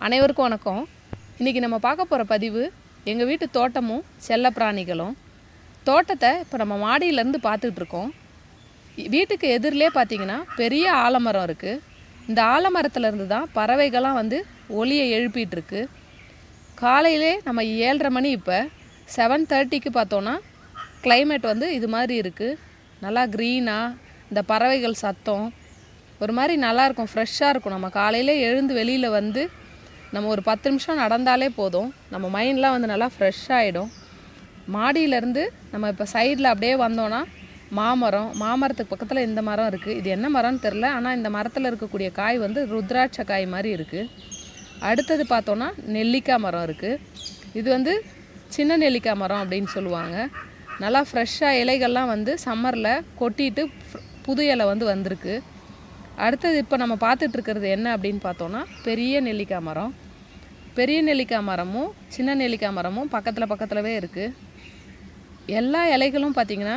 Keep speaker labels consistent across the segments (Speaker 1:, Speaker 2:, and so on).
Speaker 1: அனைவருக்கும் வணக்கம். இன்றைக்கி நம்ம பார்க்க போகிற பதிவு எங்கள் வீட்டு தோட்டமும் செல்ல பிராணிகளும். தோட்டத்தை இப்போ நம்ம மாடியிலேருந்து பார்த்துட்ருக்கோம். வீட்டுக்கு எதிரிலே பார்த்திங்கன்னா பெரிய ஆலமரம் இருக்குது. இந்த ஆலமரத்துலேருந்து தான் பறவைகள்லாம் வந்து ஒலியை எழுப்பிகிட்ருக்கு. காலையிலே நம்ம 7:30 மணி, இப்போ 7:30க்கு பார்த்தோன்னா கிளைமேட் வந்து இது மாதிரி இருக்குது. நல்லா க்ரீனாக இந்த பறவைகள் சத்தம் ஒரு மாதிரி நல்லாயிருக்கும், ஃப்ரெஷ்ஷாக இருக்கும். நம்ம காலையிலே எழுந்து வெளியில் வந்து நம்ம ஒரு 10 நிமிஷம் நடந்தாலே போதும், நம்ம மைண்ட்லாம் வந்து நல்லா ஃப்ரெஷ்ஷாகிடும். மாடியிலேருந்து நம்ம இப்போ சைடில் அப்படியே வந்தோன்னா மாமரத்துக்கு பக்கத்தில் இந்த மரம் இருக்குது. இது என்ன மரம்னு தெரில, ஆனால் இந்த மரத்தில் இருக்கக்கூடிய காய் வந்து ருத்ராட்ச காய் மாதிரி இருக்குது. அடுத்தது பார்த்தோன்னா நெல்லிக்காய் மரம் இருக்குது. இது வந்து சின்ன நெல்லிக்காய் மரம் அப்படின்னு சொல்லுவாங்க. நல்லா ஃப்ரெஷ்ஷாக இலைகள்லாம் வந்து சம்மரில் கொட்டிட்டு புது இலை வந்து வந்திருக்கு. அடுத்தது இப்போ நம்ம பார்த்துட்ருக்கிறது என்ன அப்படின்னு பார்த்தோன்னா பெரிய நெல்லிக்காய் மரம். பெரிய நெல்லிக்காய் மரமும் சின்ன நெல்லிக்காய் மரமும் பக்கத்துலவே இருக்குது. எல்லா இலைகளும் பார்த்திங்கன்னா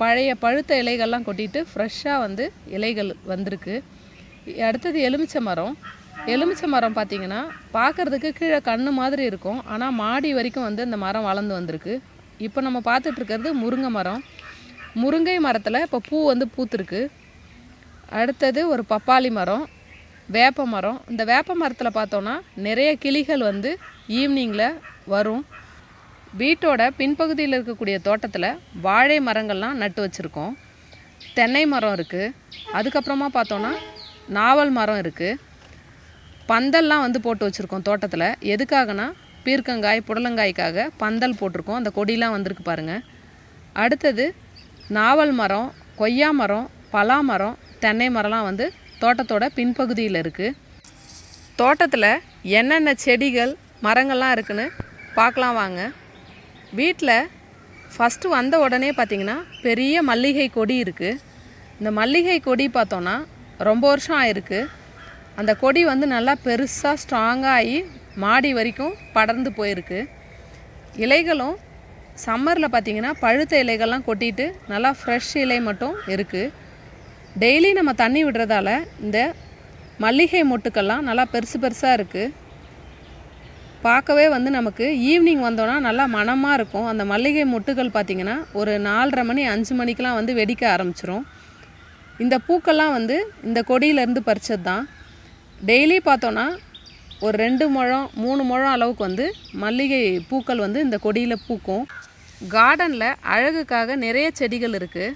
Speaker 1: பழைய பழுத்த இலைகள்லாம் கொட்டிட்டு ஃப்ரெஷ்ஷாக வந்து இலைகள் வந்திருக்கு. அடுத்தது எலுமிச்சை மரம் பார்த்திங்கன்னா பார்க்குறதுக்கு கீழே கண்ணு மாதிரி இருக்கும், ஆனால் மாடி வரைக்கும் வந்து இந்த மரம் வளர்ந்து வந்திருக்கு. இப்போ நம்ம பார்த்துட்ருக்கிறது முருங்கை மரத்தில் இப்போ பூ வந்து பூத்துருக்கு. அடுத்தது ஒரு பப்பாளி மரம், வேப்ப மரம். இந்த வேப்ப மரத்தில் பார்த்தோன்னா நிறைய கிளிகள் வந்து ஈவினிங்கில் வரும். வீட்டோட பின்பகுதியில் இருக்கக்கூடிய தோட்டத்தில் வாழை மரங்கள்லாம் நட்டு வச்சுருக்கோம். தென்னை மரம் இருக்குது. அதுக்கப்புறமா பார்த்தோன்னா நாவல் மரம் இருக்குது. பந்தல்லாம் வந்து போட்டு வச்சுருக்கோம் தோட்டத்தில். எதுக்காகனா பீர்க்கங்காய் புடலங்காய்க்காக பந்தல் போட்டிருக்கோம். அந்த கொடிலாம் வந்திருக்கு பாருங்கள். அடுத்தது நாவல் மரம், கொய்யா மரம், பலா மரம், தென்னை மரம்லாம் வந்து தோட்டத்தோட பின்பகுதியில் இருக்குது. தோட்டத்தில் என்னென்ன செடிகள் மரங்கள்லாம் இருக்குதுன்னு பார்க்கலாம் வாங்க. வீட்டில் ஃபஸ்ட்டு வந்த உடனே பார்த்திங்கன்னா பெரிய மல்லிகை கொடி இருக்குது. இந்த மல்லிகை கொடி பார்த்தோன்னா ரொம்ப வருஷம் ஆயிருக்கு. அந்த கொடி வந்து நல்லா பெருசாக ஸ்ட்ராங்காகி மாடி வரைக்கும் படர்ந்து போயிருக்கு. இலைகளும் சம்மரில் பார்த்திங்கன்னா பழுத்த இலைகள்லாம் கொட்டிட்டு நல்லா ஃப்ரெஷ் இலை மட்டும் இருக்குது. டெய்லி நம்ம தண்ணி விடுறதால இந்த மல்லிகை மொட்டுக்கள்லாம் நல்லா பெருசாக இருக்குது. பார்க்கவே வந்து நமக்கு ஈவினிங் வந்தோன்னா நல்லா மணமாக இருக்கும். அந்த மல்லிகை மொட்டுகள் பார்த்திங்கன்னா ஒரு 4:30 மணி 5 மணிக்கெலாம் வந்து வெடிக்க ஆரம்பிச்சிரும். இந்த பூக்கள்லாம் வந்து இந்த கொடியிலேருந்து பறிச்சது தான். டெய்லி பார்த்தோன்னா ஒரு 2 முழம் 3 முழம் அளவுக்கு வந்து மல்லிகை பூக்கள் வந்து இந்த கொடியில் பூக்கும். கார்டனில் அழகுக்காக நிறைய செடிகள் இருக்குது.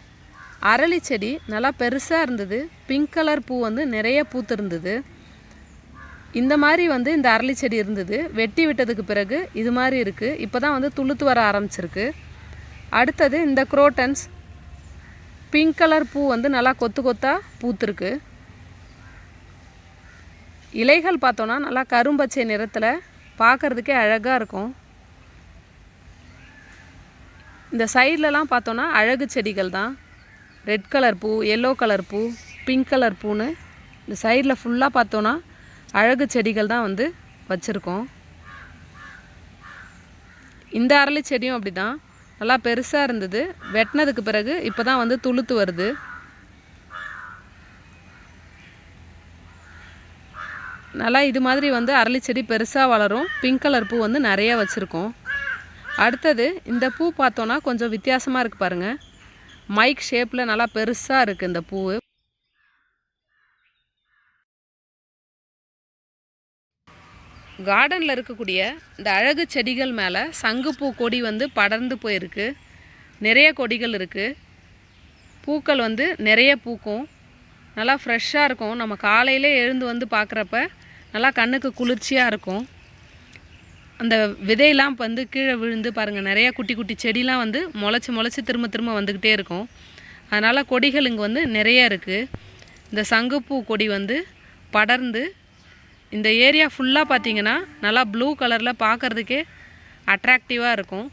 Speaker 1: அரளி செடி நல்லா பெருசாக இருந்தது. பிங்க் கலர் பூ வந்து நிறைய பூத்திருந்தது. இந்த மாதிரி வந்து இந்த அரளி செடி இருந்தது. வெட்டி விட்டதுக்கு பிறகு இது மாதிரி இருக்குது. இப்போ தான் வந்து துளுத்து வர ஆரம்பிச்சிருக்கு. அடுத்தது இந்த குரோட்டன்ஸ் பிங்க் கலர் பூ வந்து நல்லா கொத்தாக பூத்துருக்கு. இலைகள் பார்த்தோன்னா நல்லா கரும்பச்சை நிறத்தில் பார்க்குறதுக்கே அழகாக இருக்கும். இந்த சைட்லலாம் பார்த்தோன்னா அழகு செடிகள் தான். ரெட் கலர் பூ, எல்லோ கலர் பூ, பிங்க் கலர் பூன்னு இந்த சைடில் ஃபுல்லாக பார்த்தோன்னா அழகு செடிகள் தான் வந்து வச்சுருக்கோம். இந்த அரளி செடியும் அப்படி தான் நல்லா பெருசாக இருந்தது. வெட்டினதுக்கு பிறகு இப்போ தான் வந்து துளுத்து வருது. நல்லா இது மாதிரி வந்து அரளி செடி பெருசாக வளரும். பிங்க் கலர் பூ வந்து நிறைய வச்சுருக்கோம். அடுத்தது இந்த பூ பார்த்தோன்னா கொஞ்சம் வித்தியாசமாக இருக்குது பாருங்கள். மைக் ஷேப்பில் நல்லா பெருசாக இருக்குது இந்த பூ. கார்டனில் இருக்கக்கூடிய இந்த அழகு செடிகள் மேலே சங்குப்பூ கொடி வந்து படர்ந்து போயிருக்கு. நிறைய கொடிகள் இருக்குது. பூக்கள் வந்து நிறைய பூக்கும். நல்லா ஃப்ரெஷ்ஷாக இருக்கும். நம்ம காலையிலே எழுந்து வந்து பார்க்குறப்ப நல்லா கண்ணுக்கு குளிர்ச்சியாக இருக்கும். அந்த விதையெல்லாம் வந்து கீழே விழுந்து பாருங்கள், நிறையா குட்டி குட்டி செடிலாம் வந்து முளைச்சி திரும்ப வந்துக்கிட்டே இருக்கும். அதனால் கொடிகள் இங்கே வந்து நிறைய இருக்குது. இந்த சங்குப்பூ கொடி வந்து படர்ந்து இந்த ஏரியா ஃபுல்லாக பார்த்திங்கன்னா நல்லா ப்ளூ கலரில் பார்க்குறதுக்கே அட்ராக்டிவாக இருக்கும்.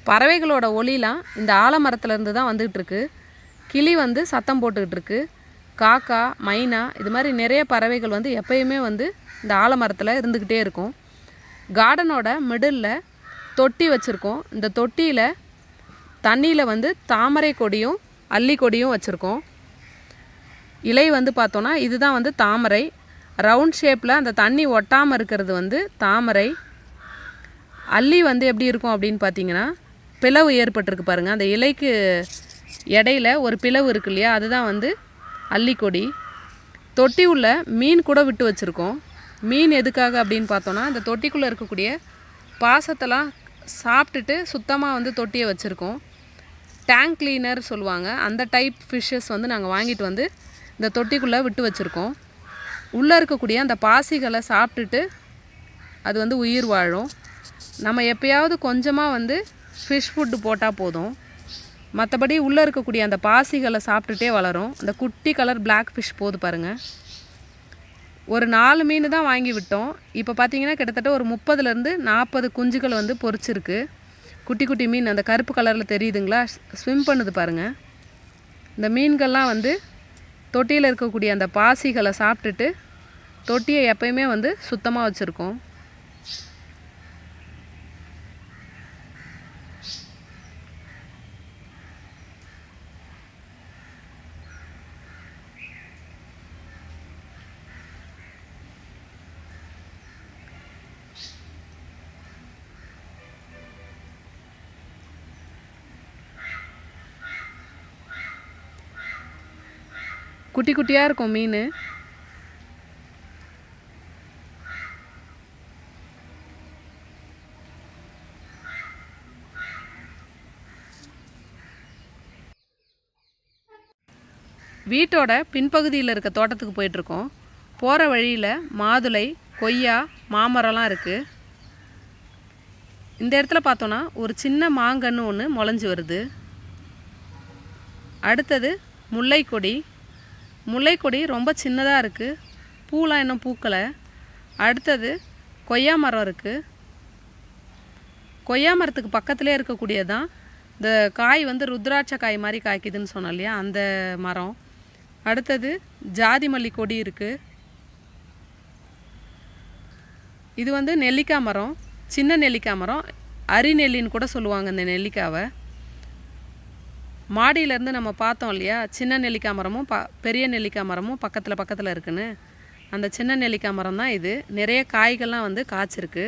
Speaker 1: பறவைகளோட ஒலிலாம் இந்த ஆலமரத்துலேருந்து தான் வந்துகிட்ருக்கு. கிளி வந்து சத்தம் போட்டுக்கிட்டு இருக்கு. காக்கா, மைனா இது மாதிரி நிறைய பறவைகள் வந்து எப்பயுமே வந்து இந்த ஆலமரத்தில் இருந்துக்கிட்டே இருக்கும். கார்டனோட மிடில் தொட்டி வச்சுருக்கோம். இந்த தொட்டியில் தண்ணியில் வந்து தாமரை கொடியும் அல்லி கொடியும் வச்சுருக்கோம். இலை வந்து பார்த்தோன்னா இதுதான் வந்து தாமரை. ரவுண்ட் ஷேப்பில் அந்த தண்ணி ஒட்டாமல் இருக்கிறது வந்து தாமரை. அல்லி வந்து எப்படி இருக்கும் அப்படின்னு பார்த்தீங்கன்னா பிளவு ஏற்பட்டிருக்கு பாருங்கள். அந்த இலைக்கு இடையில ஒரு பிளவு இருக்கு இல்லையா, அதுதான் வந்து அல்லிக்கொடி. தொட்டி உள்ள மீன் கூட விட்டு வச்சுருக்கோம். மீன் எதுக்காக அப்படின்னு பார்த்தோன்னா இந்த தொட்டிக்குள்ளே இருக்கக்கூடிய பாசத்தெல்லாம் சாப்பிட்டுட்டு சுத்தமாக வந்து தொட்டியை வச்சுருக்கோம். டேங்க் கிளீனர் சொல்லுவாங்க, அந்த டைப் ஃபிஷ்ஷஸ் வந்து நாங்கள் வாங்கிட்டு வந்து இந்த தொட்டிக்குள்ளே விட்டு வச்சுருக்கோம். உள்ளே இருக்கக்கூடிய அந்த பாசிகளை சாப்பிட்டுட்டு அது வந்து உயிர் வாழும். நம்ம எப்போயாவது கொஞ்சமாக வந்து ஃபிஷ் ஃபுட்டு போட்டால் போதும், மற்றபடி உள்ளே இருக்கக்கூடிய அந்த பாசிகளை சாப்பிட்டுட்டே வளரும். அந்த குட்டி கலர் பிளாக் ஃபிஷ் போது பாருங்கள். ஒரு 4 மீன் தான் வாங்கி விட்டோம். இப்போ பார்த்தீங்கன்னா கிட்டத்தட்ட ஒரு 30லேருந்து 40 குஞ்சுகள் வந்து பொரிச்சிருக்கு. குட்டி குட்டி மீன் அந்த கருப்பு கலரில் தெரியுதுங்களா, ஸ்விம் பண்ணுது பாருங்கள். இந்த மீன்கள்லாம் வந்து தொட்டியில் இருக்கக்கூடிய அந்த பாசிகளை சாப்பிட்டுட்டு தொட்டியை எப்பயுமே வந்து சுத்தமாக வச்சுருக்கோம். குட்டி குட்டியாக இருக்கும் மீன். வீட்டோட பின்பகுதியில் இருக்க தோட்டத்துக்கு போயிட்டுருக்கோம். போகிற வழியில் மாதுளை, கொய்யா, மாமரம்லாம் இருக்குது. இந்த இடத்துல பார்த்தோன்னா ஒரு சின்ன மாங்கன்று ஒன்று முளைஞ்சி வருது. அடுத்தது முல்லைக்கொடி. முல்லைக்கொடி ரொம்ப சின்னதாக இருக்குது, பூலாம் இன்னும் பூக்கலை. அடுத்தது கொய்யா மரம் இருக்குது. கொய்யா மரத்துக்கு பக்கத்துலேயே இருக்கக்கூடியது தான் இந்த காய் வந்து ருத்ராட்ச காய் மாதிரி காய்க்குதுன்னு சொன்னோம் இல்லையா, அந்த மரம். அடுத்தது ஜாதி மல்லி கொடி இருக்குது. இது வந்து நெல்லிக்காய் மரம், சின்ன நெல்லிக்காய் மரம், அரி நெல்லின்னு கூட சொல்லுவாங்க இந்த நெல்லிக்காவை. மாடியிலேருந்து நம்ம பார்த்தோம் இல்லையா, சின்ன நெல்லிக்காய் மரமும் பெரிய நெல்லிக்காய் மரமும் பக்கத்தில் இருக்குன்னு, அந்த சின்ன நெல்லிக்காய் மரம் தான் இது. நிறைய காய்கள்லாம் வந்து காய்ச்சிருக்கு.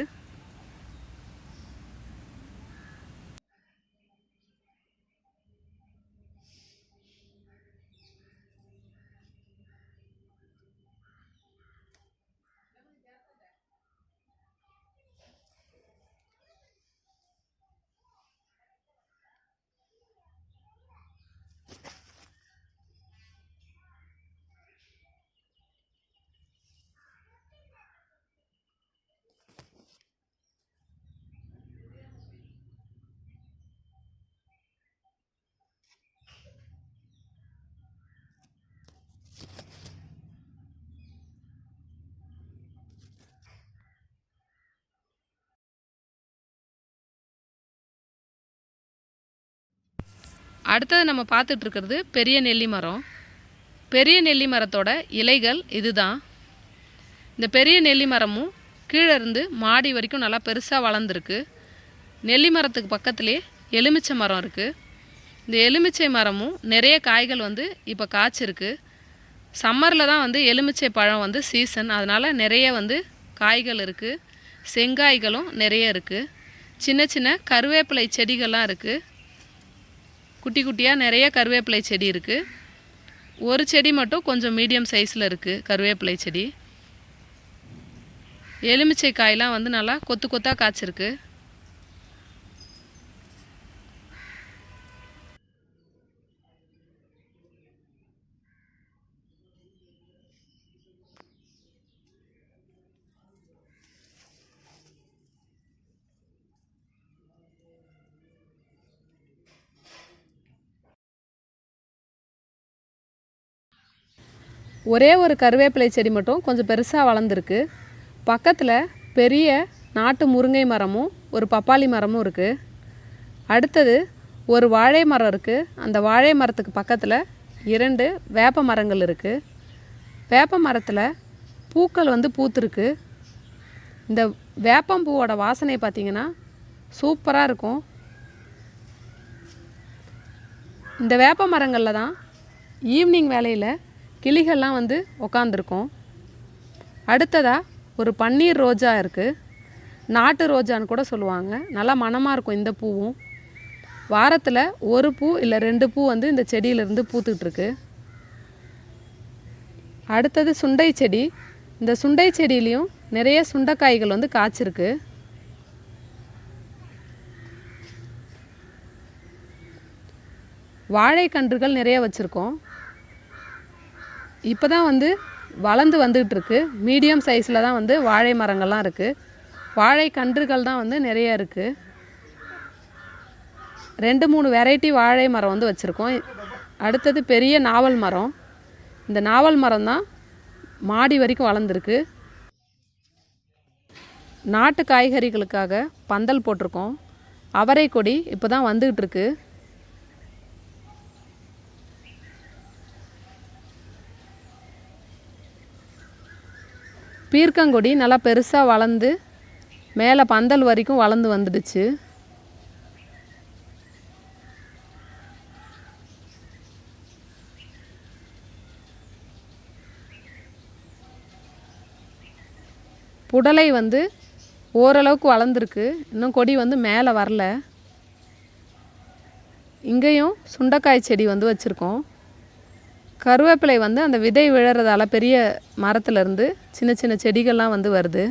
Speaker 1: அடுத்தது நம்ம பார்த்துட்ருக்கிறது பெரிய நெல்லி மரம். பெரிய நெல்லி மரத்தோட இலைகள் இதுதான். இந்த பெரிய நெல்லி மரமும் கீழே இருந்து மாடி வரைக்கும் நல்லா பெருசாக வளர்ந்துருக்கு. நெல்லி மரத்துக்கு பக்கத்துலேயே எலுமிச்சை மரம் இருக்குது. இந்த எலுமிச்சை மரமும் நிறைய காய்கள் வந்து இப்போ காய்ச்சிருக்கு. சம்மரில் தான் வந்து எலுமிச்சை பழம் வந்து சீசன், அதனால் நிறைய வந்து காய்கள் இருக்குது. செங்காய்களும் நிறைய இருக்குது. சின்ன சின்ன கருவேப்பிலை செடிகள்லாம் இருக்குது. குட்டி குட்டியாக நிறைய கருவேப்பிலை செடி இருக்குது. ஒரு செடி மட்டும் கொஞ்சம் மீடியம் சைஸில் இருக்குது கருவேப்பிலை செடி. எலுமிச்சை காயெலாம் வந்து நல்லா கொத்து கொத்தாக காய்ச்சிருக்கு. ஒரே ஒரு கருவேப்பிலை செடி மட்டும் கொஞ்சம் பெருசாக வளர்ந்துருக்கு. பக்கத்தில் பெரிய நாட்டு முருங்கை மரமும் ஒரு பப்பாளி மரமும் இருக்குது. அடுத்தது ஒரு வாழை மரம் இருக்குது. அந்த வாழை மரத்துக்கு பக்கத்தில் 2 வேப்ப மரங்கள் இருக்குது. வேப்ப மரத்தில் பூக்கள் வந்து பூத்துருக்கு. இந்த வேப்பம்பூவோட வாசனை பார்த்திங்கன்னா சூப்பராக இருக்கும். இந்த வேப்ப மரங்களில் தான் ஈவினிங் வேலையில் கிளிகள்லாம் வந்து உக்காந்துருக்கும். அடுத்ததாக ஒரு பன்னீர் ரோஜா இருக்குது. நாட்டு ரோஜான்னு கூட சொல்லுவாங்க. நல்லா மணமாக இருக்கும் இந்த பூவும். வாரத்தில் ஒரு பூ இல்லை 2 பூ வந்து இந்த செடியிலேருந்து பூத்துட்ருக்கு. அடுத்தது சுண்டை செடி. இந்த சுண்டை செடியிலையும் நிறைய சுண்டைக்காய்கள் வந்து காய்ச்சிருக்கு. வாழைக்கன்றுகள் நிறைய வச்சுருக்கோம். இப்போ தான் வந்து வளர்ந்து வந்துகிட்ருக்கு. மீடியம் சைஸில் தான் வந்து வாழை மரங்கள்லாம் இருக்குது. வாழைக்கன்றுகள் தான் வந்து நிறைய இருக்குது. 2-3 வெரைட்டி வாழை மரம் வந்து வச்சுருக்கோம். அடுத்தது பெரிய நாவல் மரம். இந்த நாவல் மரம் தான் மாடி வரைக்கும் வளர்ந்துருக்கு. நாட்டு காய்கறிகளுக்காக பந்தல் போட்டிருக்கோம். அவரை கொடி இப்போ தான் வந்துக்கிட்டு இருக்கு. பீர்க்கங்கொடி நல்லா பெருசாக வளர்ந்து மேலே பந்தல் வரைக்கும் வளர்ந்து வந்துடுச்சு. புடலை வந்து ஓரளவுக்கு வளர்ந்துருக்கு. இன்னும் கொடி வந்து மேலே வரல. இங்கேயும் சுண்டைக்காய் செடி வந்து வச்சுருக்கோம். கருவேப்பிலை வந்து அந்த விதை விழறதால பெரிய மரத்துலேருந்து சின்ன சின்ன செடிகள்லாம் வந்து வருது.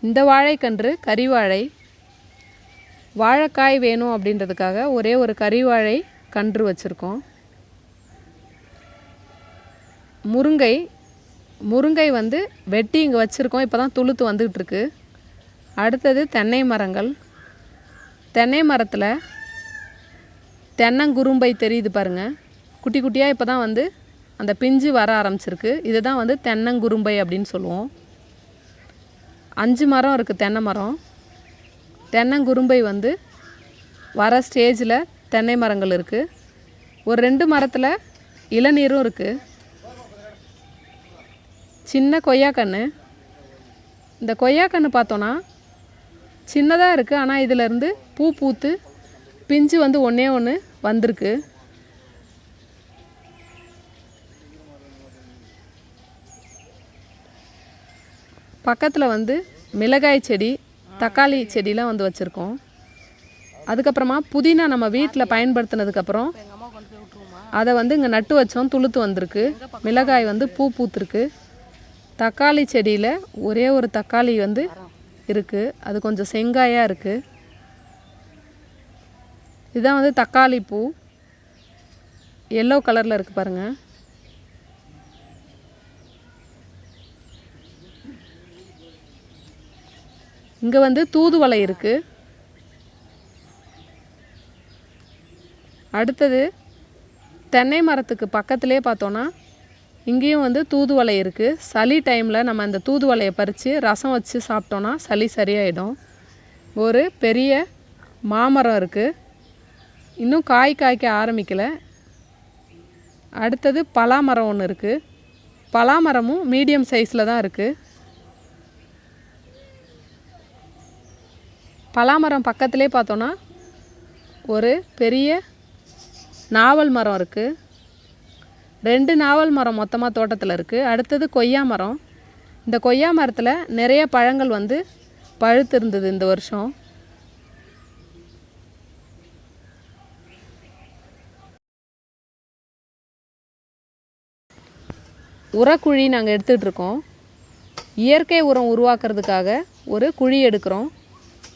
Speaker 1: இந்த வாழைக்கன்று கறிவாழை. வாழைக்காய் வேணும் அப்படின்றதுக்காக ஒரே ஒரு கறிவாழை கன்று வச்சுருக்கோம். முருங்கை வந்து வெட்டி இங்கே வச்சுருக்கோம். இப்போ தான் துளுத்து வந்துக்கிட்டுருக்கு. அடுத்தது தென்னை மரங்கள். தென்னை மரத்தில் தென்னங்குரும்பை தெரியுது பாருங்கள். குட்டி குட்டியாக இப்போ தான் வந்து அந்த பிஞ்சு வர ஆரம்பிச்சிருக்கு. இதுதான் வந்து தென்னங்குரும்பை அப்படின்னு சொல்லுவோம். 5 மரம் இருக்குது தென்னை மரம். தென்னங்குரும்பை வந்து வர ஸ்டேஜில் தென்னை மரங்கள் இருக்குது. ஒரு 2 மரத்தில் இளநீரும் இருக்குது. சின்ன கொய்யாக்கன்று. இந்த கொய்யாக்கன்று பார்த்தோன்னா சின்னதாக இருக்குது. ஆனால் இதிலேருந்து பூ பூத்து பிஞ்சு வந்து ஒன்றே ஒன்று வந்திருக்கு. பக்கத்தில் வந்து மிளகாய் செடி, தக்காளி செடிலாம் வந்து வச்சுருக்கோம். அதுக்கப்புறமா புதினா நம்ம வீட்டில் பயன்படுத்தினதுக்கப்புறம் அதை வந்து இங்கே நட்டு வச்சோம். துளுத்து வந்திருக்கு. மிளகாய் வந்து பூ பூத்துருக்கு. தக்காளி செடியில் ஒரே ஒரு தக்காளி வந்து இருக்குது. அது கொஞ்சம் செங்காயாக இருக்குது. இதுதான் வந்து தக்காளி பூ. எல்லோ கலரில் இருக்குது பாருங்கள். இங்கே வந்து தூதுவளை இருக்குது. அடுத்தது தென்னை மரத்துக்கு பக்கத்துலேயே பார்த்தோன்னா இங்கேயும் வந்து தூதுவளை இருக்குது. சளி டைமில் நம்ம இந்த தூதுவளையை பறித்து ரசம் வச்சு சாப்பிட்டோன்னா சளி சரியாயிடும். ஒரு பெரிய மாமரம் இருக்குது. இன்னும் காய்க்க ஆரம்பிக்கலை. அடுத்தது பலாமரம் ஒன்று இருக்குது. பலாமரமும் மீடியம் சைஸில் தான் இருக்குது. பலாமரம் பக்கத்துலேயே பார்த்தோன்னா ஒரு பெரிய நாவல் மரம் இருக்குது. 2 நாவல் மரம் மொத்தமாக தோட்டத்தில் இருக்குது. அடுத்தது கொய்யா மரம். இந்த கொய்யா மரத்தில் நிறைய பழங்கள் வந்து பழுத்து இருந்தது இந்த வருஷம். உரக்குழி நாங்கள் எடுத்துகிட்ருக்கோம். இயற்கை உரம் உருவாக்குறதுக்காக ஒரு குழி எடுக்கிறோம்.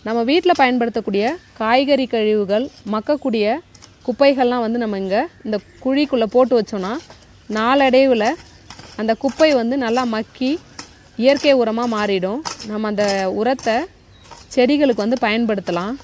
Speaker 1: நம்ம வீட்டில் பயன்படுத்தக்கூடிய காய்கறி கழிவுகள், மக்கக்கூடிய குப்பைகள்லாம் வந்து நம்ம இங்கே இந்த குழிக்குள்ளே போட்டு வச்சோன்னா நாளடைவில் அந்த குப்பை வந்து நல்லா மக்கி இயற்கை உரமாக மாறிடும். நம்ம அந்த உரத்தை செடிகளுக்கு வந்து பயன்படுத்தலாம்.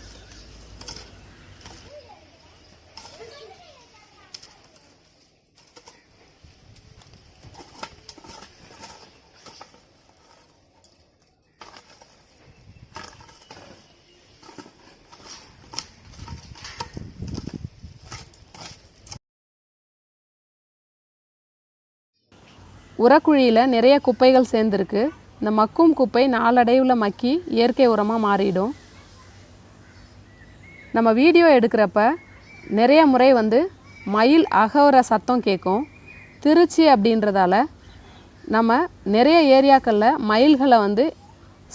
Speaker 1: உரக்குழியில் நிறைய குப்பைகள் சேர்ந்துருக்கு. இந்த மக்கும் குப்பை நாளடைவில் மக்கி இயற்கை உரமாக மாறிடும். நம்ம வீடியோ எடுக்கிறப்ப நிறைய முறை மயில் அகவுற சத்தம் கேட்கும். திருச்சி அப்படின்றதால நம்ம நிறைய ஏரியாக்களில் மயில்களை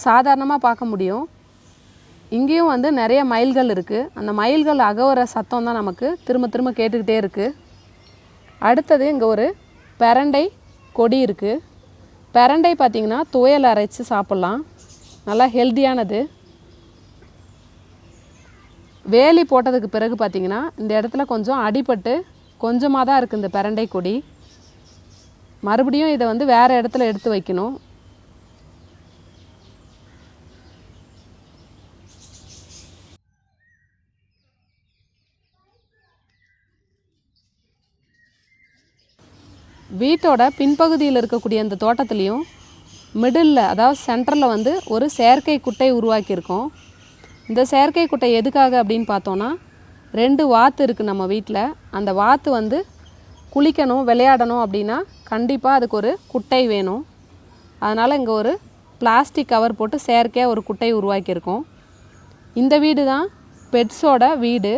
Speaker 1: சாதாரணமாக பார்க்க முடியும். இங்கேயும் நிறைய மயில்கள் இருக்குது. அந்த மயில்கள் அகவுற சத்தம் தான் நமக்கு திரும்ப திரும்ப கேட்டுக்கிட்டே இருக்குது. அடுத்தது இங்கே ஒரு பெரண்டை கொடி இருக்குது. பெரண்டை பார்த்திங்கன்னா துவையல் அரைச்சி சாப்பிட்லாம், நல்லா ஹெல்த்தியானது. வேலி போட்டதுக்கு பிறகு பார்த்திங்கன்னா இந்த இடத்துல கொஞ்சம் அடிபட்டு கொஞ்சமாக தான் இருக்குது இந்த பெரண்டை கொடி. மறுபடியும் இதை வேறு இடத்துல எடுத்து வைக்கணும். வீட்டோட பின்பகுதியில் இருக்கக்கூடிய இந்த தோட்டத்துலேயும் மிடில் அதாவது சென்டரில் ஒரு செயற்கை குட்டை உருவாக்கியிருக்கோம். இந்த செயற்கை குட்டை எதுக்காக அப்படின்னு பார்த்தோன்னா, 2 வாத்து இருக்குது நம்ம வீட்டில். அந்த வாத்து குளிக்கணும் விளையாடணும் அப்படின்னா கண்டிப்பாக அதுக்கு ஒரு குட்டை வேணும். அதனால் இங்கே ஒரு பிளாஸ்டிக் கவர் போட்டு செயற்கையாக ஒரு குட்டை உருவாக்கியிருக்கோம். இந்த வீடு தான் பெட்ஸோட வீடு.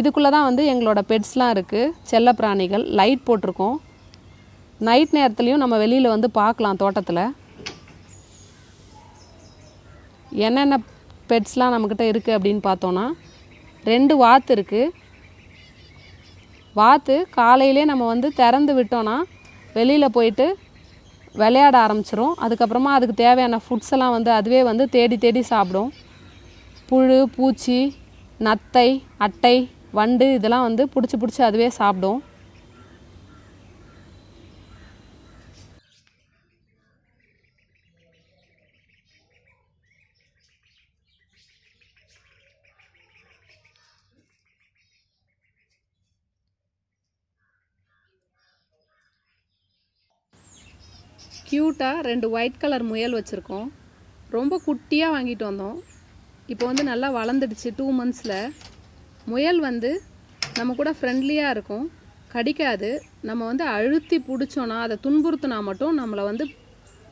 Speaker 1: இதுக்குள்ளே தான் எங்களோட பெட்ஸ்லாம் இருக்குது, செல்ல பிராணிகள். லைட் போட்டிருக்கோம். நைட் நேரத்துலையும் நம்ம வெளியில் பார்க்கலாம் தோட்டத்தில். என்னென்ன பெட்ஸ்லாம் நம்மக்கிட்ட இருக்குது அப்படின்னு பார்த்தோன்னா, 2 வாத்து இருக்குது. வாத்து காலையிலே நம்ம திறந்து விட்டோன்னா வெளியில் போயிட்டு விளையாட ஆரம்பிச்சிரும். அதுக்கப்புறமா அதுக்கு தேவையான ஃபுட்ஸ் எல்லாம் அதுவே தேடி தேடி சாப்பிடும். புழு, பூச்சி, நத்தை, அட்டை, வண்டு இதெல்லாம் பிடிச்சி அதுவே சாப்பிடும். க்யூட்டாக 2 ஒயிட் கலர் முயல் வச்சுருக்கோம். ரொம்ப குட்டியாக வாங்கிட்டு வந்தோம். இப்போ நல்லா வளர்ந்துடுச்சு. 2 மந்த்ஸில். முயல் நம்ம கூட ஃப்ரெண்ட்லியாக இருக்கும், கடிக்காது. நம்ம அழுத்தி பிடிச்சோன்னா, அதை துன்புறுத்தினா மட்டும் நம்மளை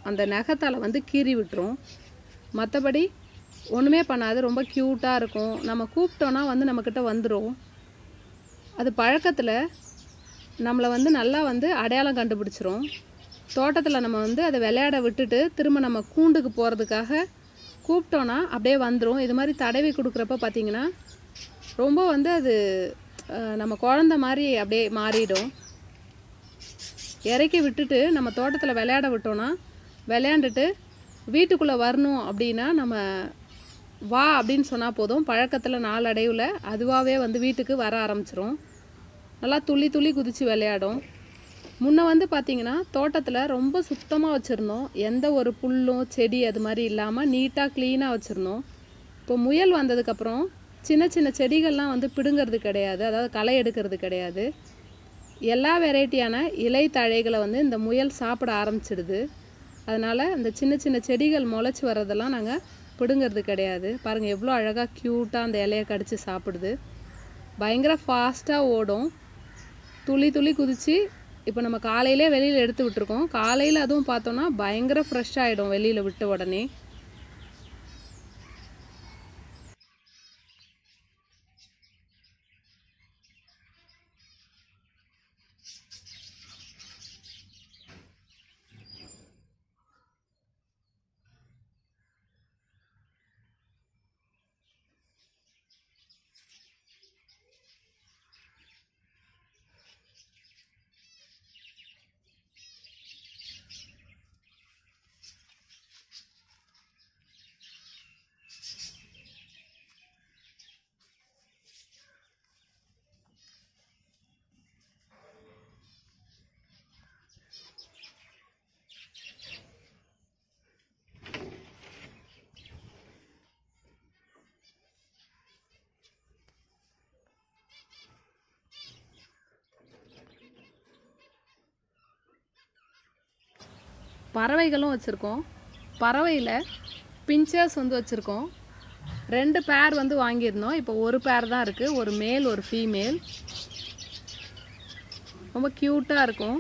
Speaker 1: அந்த நகத்தால் கீறி விட்டுரும். மற்றபடி ஒன்றுமே பண்ணாது. ரொம்ப க்யூட்டாக இருக்கும். நம்ம கூப்பிட்டோன்னா நம்மக்கிட்ட வந்துடும். அது பழக்கத்தில் நம்மளை நல்லா அடையாளம் கண்டுபிடிச்சிரும். தோட்டத்தில் நம்ம அதை விளையாட விட்டுட்டு திரும்ப நம்ம கூண்டுக்கு போகிறதுக்காக கூப்பிட்டோன்னா அப்படியே வந்துடும். இது மாதிரி தடவி கொடுக்குறப்ப பார்த்திங்கன்னா ரொம்ப அது நம்ம குழந்த மாதிரி அப்படியே மாறிடும். இறக்கி விட்டுட்டு நம்ம தோட்டத்தில் விளையாட விட்டோன்னா விளையாண்டுட்டு வீட்டுக்குள்ளே வரணும் அப்படின்னா நம்ம வா அப்படின்னு சொன்னால் போதும். பழக்கத்தில் நாளடைவில் அதுவாகவே வீட்டுக்கு வர ஆரம்பிச்சிரும். நல்லா துள்ளி துள்ளி குதித்து விளையாடும். முன்ன பார்த்திங்கன்னா தோட்டத்தில் ரொம்ப சுத்தமாக வச்சுருந்தோம். எந்த ஒரு புல்லும் செடி அது மாதிரி இல்லாமல் நீட்டாக க்ளீனாக வச்சுருந்தோம். இப்போ முயல் வந்ததுக்கப்புறம் சின்ன சின்ன செடிகள்லாம் பிடுங்கிறது கிடையாது, அதாவது களை எடுக்கிறது கிடையாது. எல்லா வெரைட்டியான இலை தழைகளை இந்த முயல் சாப்பிட ஆரம்பிச்சிடுது. அதனால் இந்த சின்ன சின்ன செடிகள் முளைச்சி வர்றதெல்லாம் நாங்கள் பிடுங்கிறது கிடையாது. பாருங்கள் எவ்வளோ அழகாக க்யூட்டாக அந்த இலையை கடித்து சாப்பிடுது. பயங்கர ஃபாஸ்ட்டாக ஓடும், துளி துளி குதித்து. இப்போ நம்ம காலையிலே வெளியில் எடுத்து விட்டுருக்கோம். காலையில் அதுவும் பார்த்தோன்னா பயங்கர ஃப்ரெஷ் ஆகிடும் வெளியில் விட்ட உடனே. பறவைகளும் வச்சுருக்கோம். பறவையில் பிஞ்சர்ஸ் வச்சுருக்கோம். 2 பேர் வாங்கியிருந்தோம். இப்போ ஒரு பேர் தான் இருக்குது, ஒரு மேல் ஒரு ஃபீமேல். ரொம்ப க்யூட்டாக இருக்கும்.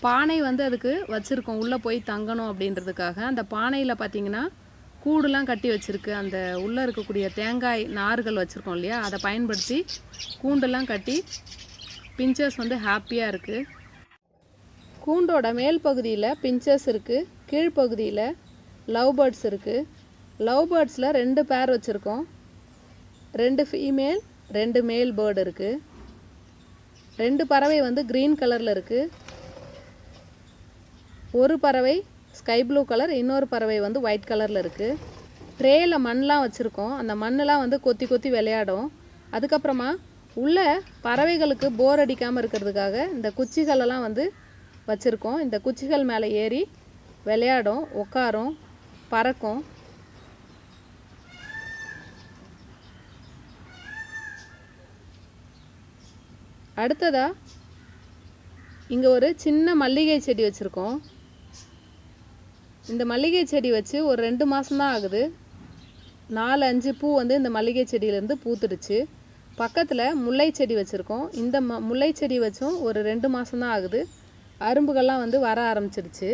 Speaker 1: பானை வந்து அதுக்கு வச்சுருக்கோம் உள்ளே போய் தங்கணும் அப்படின்றதுக்காக. அந்த பானையில் பார்த்திங்கன்னா கூடுலாம் கட்டி வச்சுருக்கு. அந்த உள்ளே இருக்கக்கூடிய தேங்காய் நார்கள் வச்சுருக்கோம் இல்லையா, அதை பயன்படுத்தி கூண்டெல்லாம் கட்டி பிஞ்சர்ஸ் வந்து ஹாப்பியாக இருக்குது. கூண்டோட மேல் பகுதியில் பிஞ்சர்ஸ் இருக்குது, கீழ்ப்பகுதியில் லவ் பேர்ட்ஸ் இருக்குது. லவ் பேர்ட்ஸில் 2 பேர் வச்சுருக்கோம். 2 ஃபீமேல் 2 மேல் பேர்டு இருக்குது. 2 பறவை வந்து க்ரீன் கலரில் இருக்குது. ஒரு பறவை ஸ்கை ப்ளூ கலர், இன்னொரு பறவை வந்து ஒயிட் கலரில் இருக்குது. ட்ரேயில் மண்ணெலாம் வச்சுருக்கோம். அந்த மண்ணெலாம் வந்து கொத்தி கொத்தி விளையாடும். அதுக்கப்புறமா உள்ள பறவைகளுக்கு போர் அடிக்காமல் இருக்கிறதுக்காக இந்த குச்சிகளெல்லாம் வந்து வச்சுருக்கோம். இந்த குச்சிகள் மேலே ஏறி விளையாடும், உட்காரும், பறக்கும். அடுத்ததாக இங்கே ஒரு சின்ன மல்லிகை செடி வச்சுருக்கோம். இந்த மல்லிகை செடி வச்சு ஒரு 2 மாதம்தான் ஆகுது. 4-5 பூ வந்து இந்த மல்லிகை செடியிலேருந்து பூத்துடுச்சு. பக்கத்தில் முல்லை செடி வச்சுருக்கோம். இந்த முல்லை செடி வச்சும் ஒரு 2 மாதம்தான் ஆகுது. அரும்புகள்லாம் வந்து வர ஆரம்பிச்சிடுச்சு.